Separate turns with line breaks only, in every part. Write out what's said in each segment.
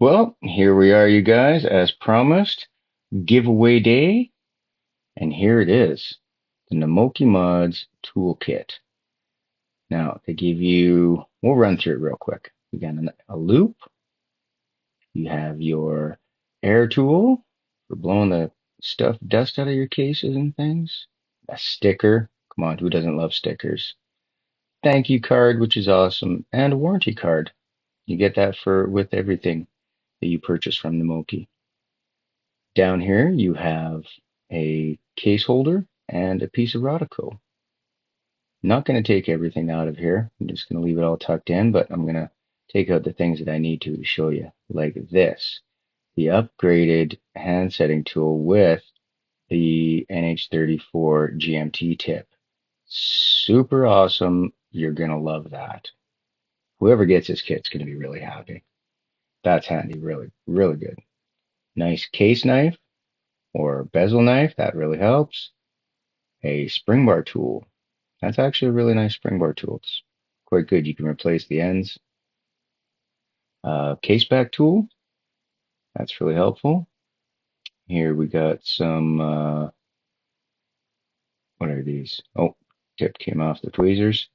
Well, here we are, you guys, as promised, giveaway day, and here it is, the Namoki Mods Tool Kit. Now, they give you, we'll run through it real quick. You got a loop, you have your air tool for blowing the dust out of your cases and things, a sticker, come on, who doesn't love stickers? Thank you card, which is awesome, and a warranty card. You get that with everything that you purchase from Namoki. Down here you have a case holder and a piece of Rodico. Not going to take everything out of here. I'm just going to leave it all tucked in, but I'm going to take out the things that I need to show you, like this. The upgraded hand setting tool with the NH34 GMT tip. Super awesome. You're going to love that. Whoever gets this kit's going to be really happy. That's handy, really, really good. Nice case knife or bezel knife, that really helps. A spring bar tool. That's actually a really nice spring bar tool. It's quite good. You can replace the ends. Case back tool. That's really helpful. Here we got some, what are these? Oh, tip came off the tweezers.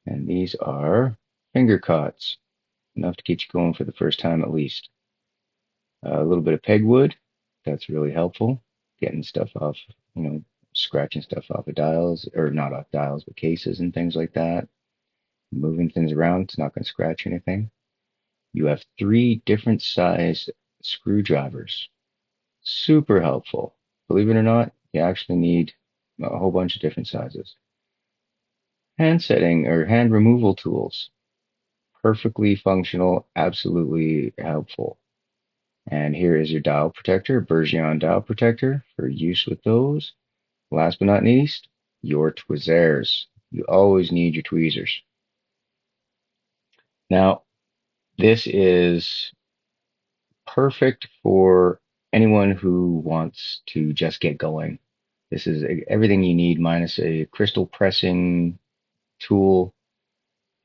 And these are finger cots. Enough to get you going for the first time at least. A little bit of pegwood. That's really helpful. Getting stuff off, scratching stuff off of dials, or not off dials, but cases and things like that. Moving things around, it's not going to scratch anything. You have 3 different size screwdrivers. Super helpful. Believe it or not, you actually need a whole bunch of different sizes. Hand setting or hand removal tools. Perfectly functional, absolutely helpful. And here is your dial protector, Bergeon dial protector for use with those. Last but not least, your tweezers. You always need your tweezers. Now, this is perfect for anyone who wants to just get going. This is everything you need minus a crystal pressing tool.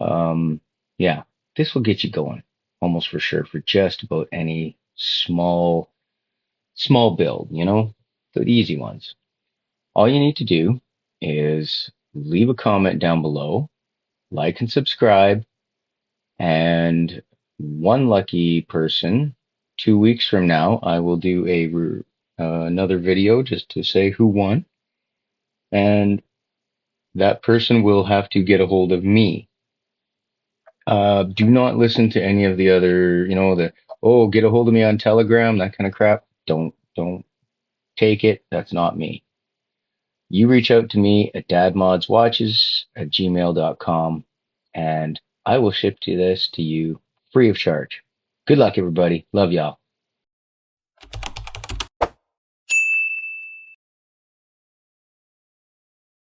Yeah, this will get you going almost for sure for just about any small build, the easy ones. All you need to do is leave a comment down below, like and subscribe, and one lucky person, 2 weeks from now, I will do another video just to say who won, and that person will have to get a hold of me. Do not listen to any of the other, get a hold of me on Telegram, that kind of crap. Don't take it. That's not me. You reach out to me at dadmodswatches@gmail.com, and I will ship this to you free of charge. Good luck, everybody. Love y'all.